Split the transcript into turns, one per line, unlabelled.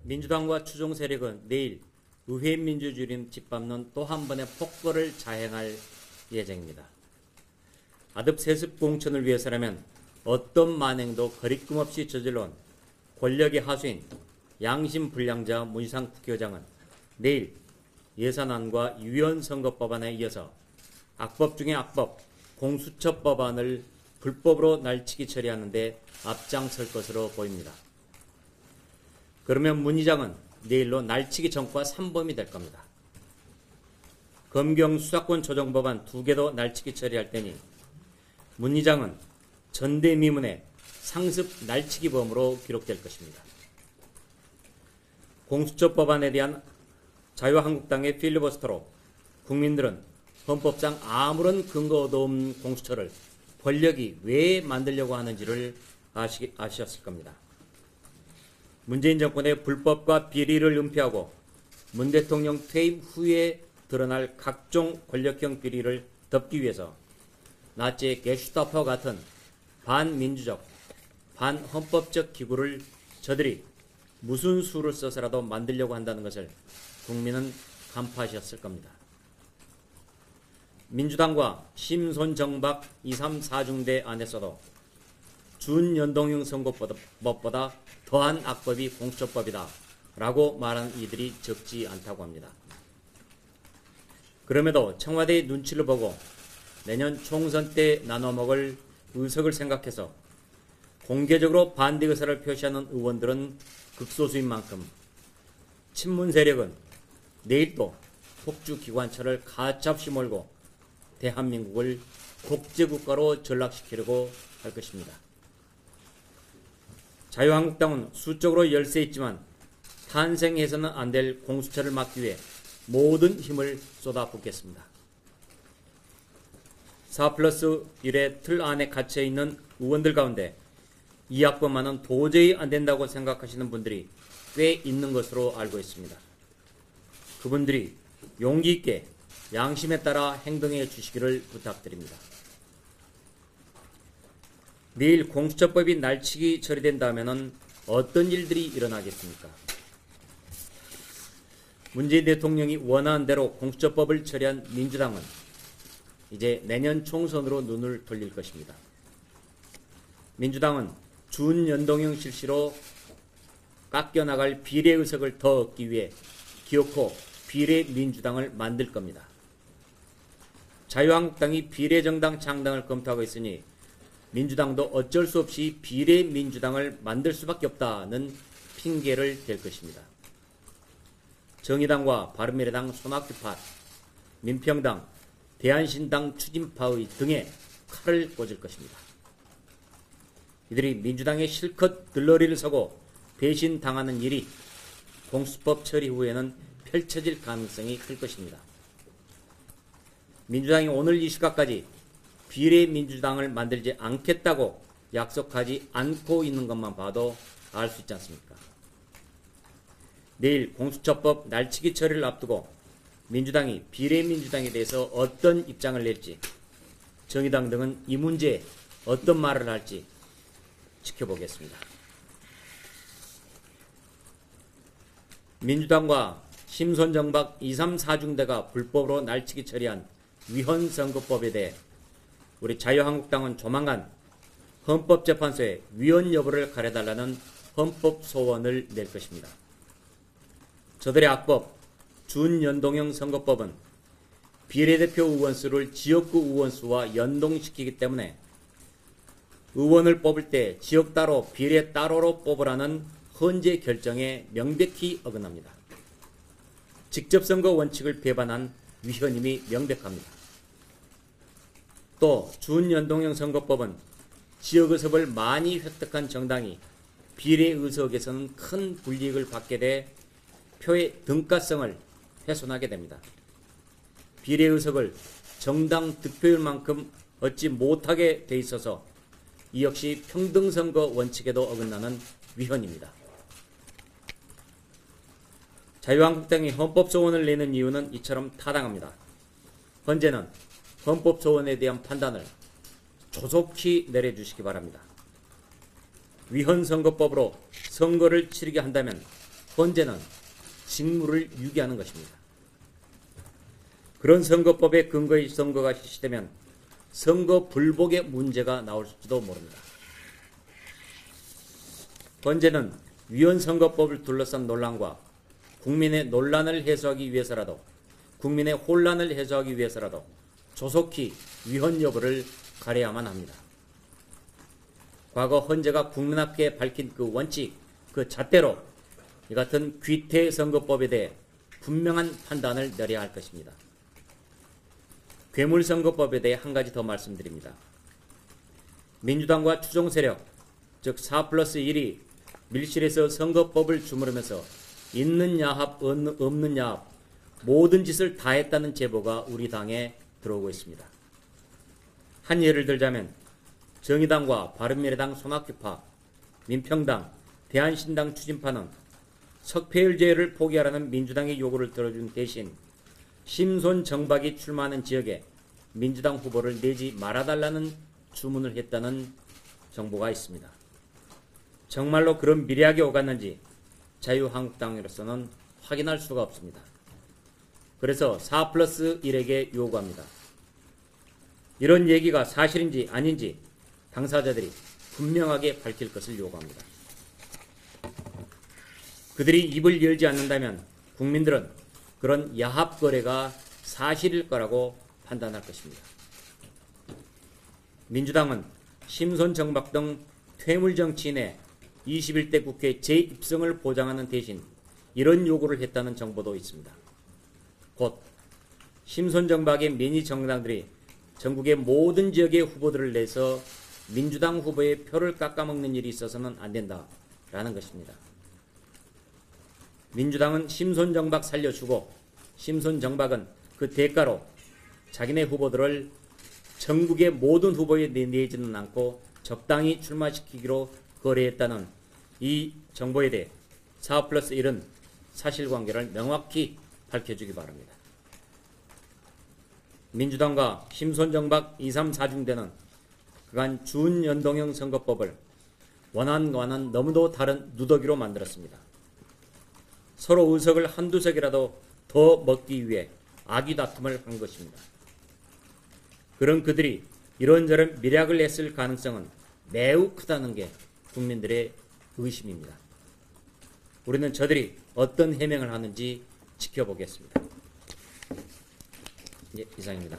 민주당과 추종 세력은 내일 의회 민주주의를 짓밟는 또 한 번의 폭거를 자행할 예정입니다. 아득 세습 공천을 위해서라면 어떤 만행도 거리낌 없이 저질러온 권력의 하수인 양심불량자 문희상 국회의장은 내일 예산안과 위헌선거법안에 이어서 악법 중의 악법 공수처법안을 불법으로 날치기 처리하는 데 앞장설 것으로 보입니다. 그러면 문 의장은 내일로 날치기 전과 3범이 될 겁니다. 검경 수사권 조정법안 2개도 날치기 처리할 테니 문 의장은 전대미문의 상습 날치기범으로 기록될 것입니다. 공수처법안에 대한 자유한국당의 필리버스터로 국민들은 헌법상 아무런 근거도 없는 공수처를 권력이 왜 만들려고 하는지를 아셨을 겁니다. 문재인 정권의 불법과 비리를 은폐하고 문 대통령 퇴임 후에 드러날 각종 권력형 비리를 덮기 위해서 나치의 게슈타포와 같은 반민주적, 반헌법적 기구를 저들이 무슨 수를 써서라도 만들려고 한다는 것을 국민은 간파하셨을 겁니다. 민주당과 심손정박 2, 3, 4중대 안에서도 준연동형 선거법보다 더한 악법이 공수처법이다 라고 말하는 이들이 적지 않다고 합니다. 그럼에도 청와대의 눈치를 보고 내년 총선 때 나눠먹을 의석을 생각해서 공개적으로 반대 의사를 표시하는 의원들은 극소수인 만큼 친문 세력은 내일 또 폭주기관차를 가차없이 몰고 대한민국을 독재국가로 전락시키려고 할 것입니다. 자유한국당은 수적으로 열세 있지만 탄생해서는 안 될 공수처를 막기 위해 모든 힘을 쏟아붓겠습니다. 4+1의 틀 안에 갇혀있는 의원들 가운데 이 악법만은 도저히 안 된다고 생각하시는 분들이 꽤 있는 것으로 알고 있습니다. 그분들이 용기 있게 양심에 따라 행동해 주시기를 부탁드립니다. 내일 공수처법이 날치기 처리된다면 어떤 일들이 일어나겠습니까? 문재인 대통령이 원하는 대로 공수처법을 처리한 민주당은 이제 내년 총선으로 눈을 돌릴 것입니다. 민주당은 준연동형 실시로 깎여나갈 비례의석을 더 얻기 위해 기어코 비례민주당을 만들 겁니다. 자유한국당이 비례정당 창당을 검토하고 있으니 민주당도 어쩔 수 없이 비례민주당을 만들 수밖에 없다는 핑계를 댈 것입니다. 정의당과 바른미래당 손학규파, 민평당, 대한신당 추진파의 등에 칼을 꽂을 것입니다. 이들이 민주당에 실컷 들러리를 서고 배신당하는 일이 공수법 처리 후에는 펼쳐질 가능성이 클 것입니다. 민주당이 오늘 이 시각까지 비례민주당을 만들지 않겠다고 약속하지 않고 있는 것만 봐도 알 수 있지 않습니까? 내일 공수처법 날치기 처리를 앞두고 민주당이 비례민주당에 대해서 어떤 입장을 낼지, 정의당 등은 이 문제에 어떤 말을 할지 지켜보겠습니다. 민주당과 심손정박 2, 3, 4중대가 불법으로 날치기 처리한 위헌선거법에 대해 우리 자유한국당은 조만간 헌법재판소에 위헌 여부를 가려달라는 헌법소원을 낼 것입니다. 저들의 악법, 준연동형 선거법은 비례대표 의원수를 지역구 의원수와 연동시키기 때문에 의원을 뽑을 때 지역 따로 비례 따로로 뽑으라는 헌재 결정에 명백히 어긋납니다. 직접선거 원칙을 배반한 위헌임이 명백합니다. 또 준연동형 선거법은 지역의석을 많이 획득한 정당이 비례의석에서는 큰 불이익을 받게 돼 표의 등가성을 훼손하게 됩니다. 비례의석을 정당 득표율만큼 얻지 못하게 돼 있어서 이 역시 평등선거 원칙에도 어긋나는 위헌입니다. 자유한국당이 헌법소원을 내는 이유는 이처럼 타당합니다. 헌재는 헌법소원에 대한 판단을 조속히 내려주시기 바랍니다. 위헌선거법으로 선거를 치르게 한다면 헌재는 직무를 유기하는 것입니다. 그런 선거법의 근거의 선거가 실시되면 선거 불복의 문제가 나올지도 모릅니다. 헌재는 위헌 선거법을 둘러싼 논란과 국민의 논란을 해소하기 위해서라도 국민의 혼란을 해소하기 위해서라도 조속히 위헌 여부를 가려야만 합니다. 과거 헌재가 국민 앞에 밝힌 그 원칙, 그 잣대로 이 같은 귀태 선거법에 대해 분명한 판단을 내려야 할 것입니다. 괴물선거법에 대해 한 가지 더 말씀드립니다. 민주당과 추종 세력, 즉 4+1이 밀실에서 선거법을 주무르면서 있는 야합, 없는 야합, 모든 짓을 다 했다는 제보가 우리 당에 들어오고 있습니다. 한 예를 들자면 정의당과 바른미래당 손학규파, 민평당, 대한신당 추진파는 석패율제를 포기하라는 민주당의 요구를 들어준 대신 심손 정박이 출마하는 지역에 민주당 후보를 내지 말아달라는 주문을 했다는 정보가 있습니다. 정말로 그런 미래하게 오갔는지 자유한국당으로서는 확인할 수가 없습니다. 그래서 4+1에게 요구합니다. 이런 얘기가 사실인지 아닌지 당사자들이 분명하게 밝힐 것을 요구합니다. 그들이 입을 열지 않는다면 국민들은 그런 야합 거래가 사실일 거라고 판단할 것입니다. 민주당은 심손정박 등 퇴물 정치인의 21대 국회 재입성을 보장하는 대신 이런 요구를 했다는 정보도 있습니다. 곧 심손정박의 민의 정당들이 전국의 모든 지역의 후보들을 내서 민주당 후보의 표를 깎아먹는 일이 있어서는 안 된다라는 것입니다. 민주당은 심손정박 살려주고 심손정박은 그 대가로 자기네 후보들을 전국의 모든 후보에 내지는 않고 적당히 출마시키기로 거래했다는 이 정보에 대해 4+1은 사실관계를 명확히 밝혀주기 바랍니다. 민주당과 심손정박 2, 3, 4중대는 그간 준연동형 선거법을 원안과는 너무도 다른 누더기로 만들었습니다. 서로 의석을 한두 석이라도 더 먹기 위해 아귀다툼을 한 것입니다. 그런 그들이 이런저런 미략을 했을 가능성은 매우 크다는 게 국민들의 의심입니다. 우리는 저들이 어떤 해명을 하는지 지켜보겠습니다. 이상입니다.